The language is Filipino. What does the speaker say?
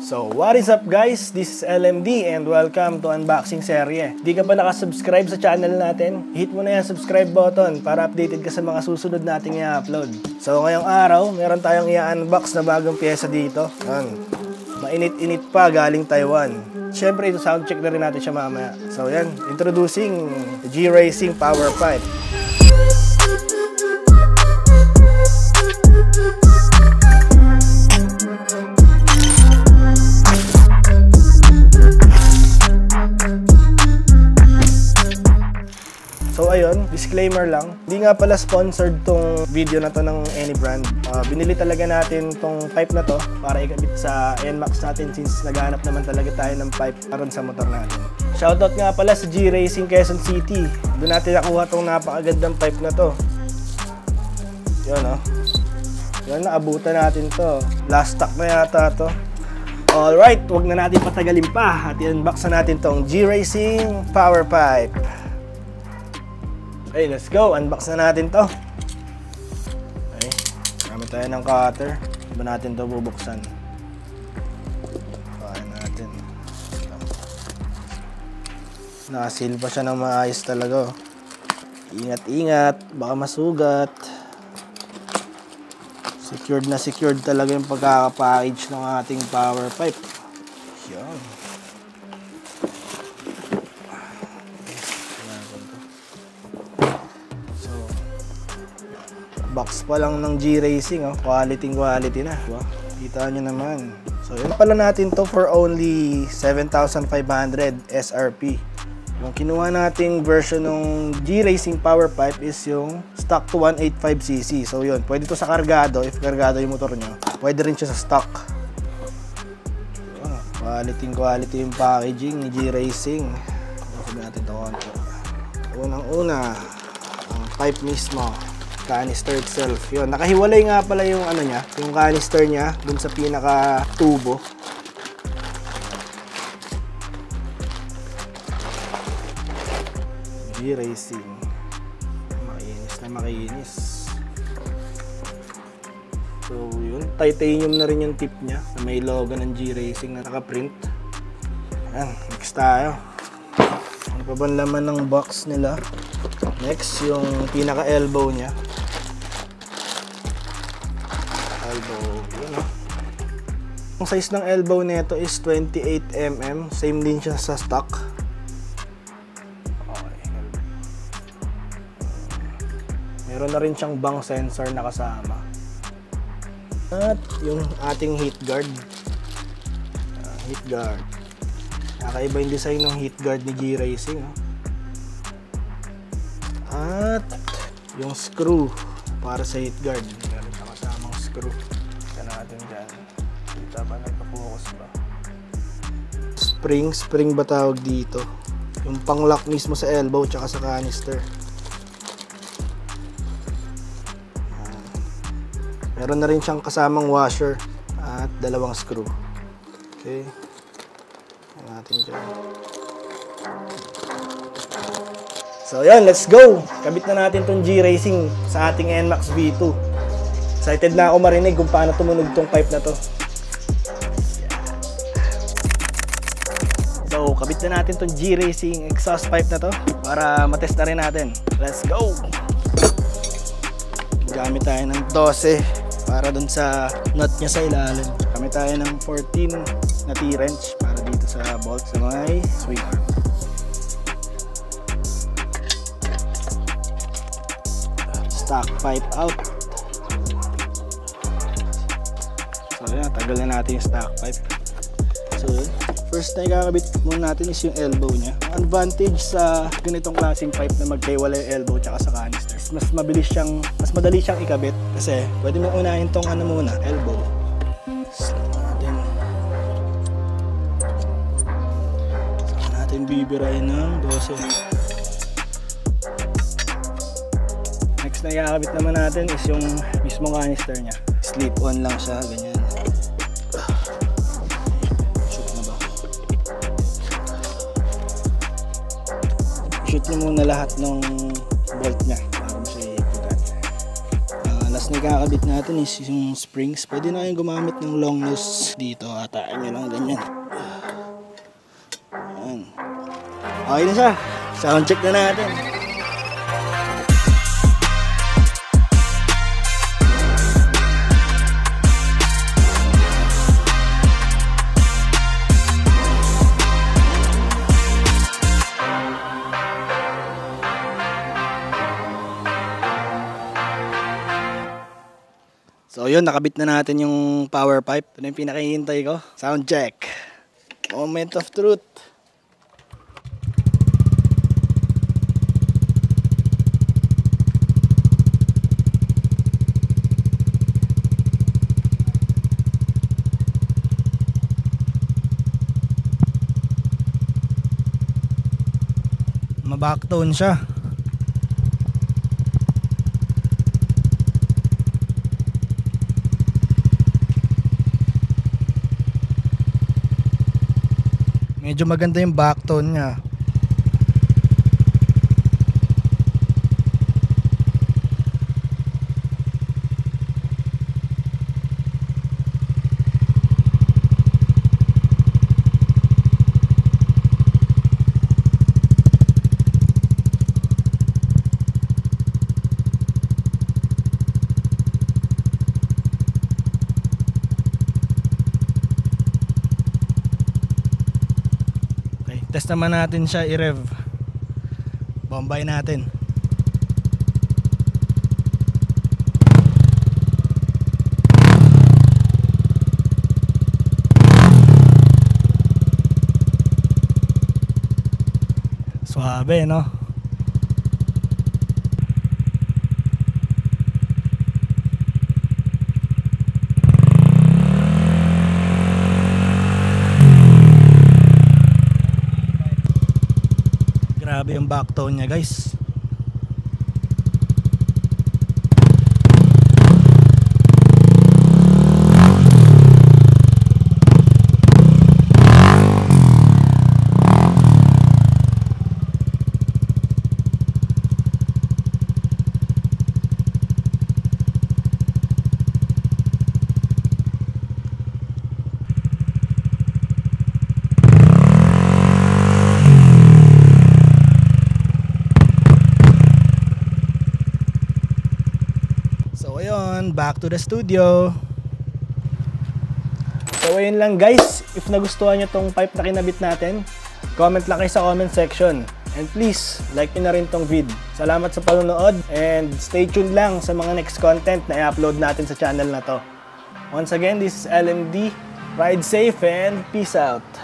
So, what is up guys? This is LMD and welcome to Unboxing Serye. Di ka pa nakasubscribe sa channel natin? Hit mo na yung subscribe button para updated ka sa mga susunod nating i-upload. So, ngayong araw, meron tayong i-unbox na bagong pyesa dito. Yan. Mainit-init pa galing Taiwan. Siyempre, ito soundcheck na rin natin siya mamaya. So, yan. Introducing the G-Racing Power Pipe. So ayun, disclaimer lang, hindi nga pala sponsored tong video na to ng any brand. Binili talaga natin tong pipe na to para ikabit sa NMAX natin since naghahanap naman talaga tayo ng pipe para sa motor natin. Shoutout nga pala sa G-Racing Quezon City. Doon natin nakuha tong napakagandang pipe na to. Yun o. Yun, naabutan natin to. Last stock na yata to. Alright, huwag na natin patagalin pa at i-unbox na natin tong G-Racing Power Pipe. Okay, let's go. Unbox na natin to. Okay, gamit tayo ng cutter. Ba natin to bubuksan? Kaya natin. Nakasil pa siya ng maayos talaga. Ingat-ingat, baka masugat. Secured na secured talaga yung pagkakapackage ng ating power pipe. Yan. Box pa lang ng G-Racing, oh. Quality na. Diba? Kita nyo naman. So, yun pala natin to for only 7,500 SRP. Yung kinuha nating version ng G-Racing Power Pipe is yung stock to 185cc. So, yun. Pwede to sa kargado. If kargado yung motor nyo, pwede rin siya sa stock. Quality yung packaging ni G-Racing. Sabi natin ito konti. Unang-una, ang pipe mismo. Canister itself. Yun, nakahiwalay nga pala yung ano niya, yung canister niya dun sa pinaka tubo. G-Racing. Makinis na makinis. So, yun, titanium na rin yung tip niya. May logo ng G-Racing na naka-print. Ayan, next tayo. Ano pa ba laman ng box nila? Next, yung pinaka-elbow niya. Ang size ng elbow nito is 28mm. Same din siya sa stock. Okay. Meron na rin siyang bang sensor na kasama. At yung ating heat guard. Heat guard. Nakaiba yung design ng heat guard ni G-Racing. At yung screw para sa heat guard. Meron na kasamang screw. Ito natin dyan. Kita ba? Nagpa-focus ba? Spring ba tawag dito? Yung pang-lock mismo sa elbow tsaka sa canister. Meron na rin siyang kasamang washer at dalawang screw. Okay. Ito natin dyan. So yan, let's go! Kabit na natin tong G-Racing sa ating NMAX V2. Excited na ako marinig kung paano tumunog tong pipe na to. So, kabit na natin tong G-Racing exhaust pipe na to para matest na rin natin. Let's go! Gamit tayo ng 12 para dun sa nut niya sa ilalim. Gamit tayo ng 14 na T-wrench para dito sa bolt sa may swing arm. Stock pipe out. So yan, tagal na natin yung stock pipe. So first na ikakabit muna natin is yung elbow niya. Ang advantage sa ganitong klaseng pipe na magkaiwalay yung elbow tsaka sa canister, mas madali siyang ikabit kasi pwede mong unahin tong ano muna, elbow. Saka natin bibirahin ng 12. Next na ikakabit naman natin is yung mismong canister niya. Slip on lang siya, ganyan. Shoot na ba? Shoot niyo muna lahat ng bolt niya bago mo siya iikutan. Next na kakabit natin is yung springs. Pwede na kayong gumamit ng long nose dito. Hataan nyo lang ganyan. Ayan. Okay na siya. Sound check na natin. So yun, nakabit na natin yung power pipe. Ito na yung pinakahihintay ko. Sound check. Moment of truth. Mabacktone siya. Medyo maganda yung backtone niya. Test naman natin siya i-rev. Bombay natin. Suabe, no? Grabe yung backtone niya, guys. Back to the studio. So ayun lang guys, if nagustuhan nyo tong pipe na kinabit natin, comment lang kayo sa comment section. And please, like nyo na rin tong vid. Salamat sa panonood and stay tuned lang sa mga next content na i-upload natin sa channel na to. Once again, this is LMD. Ride safe and peace out.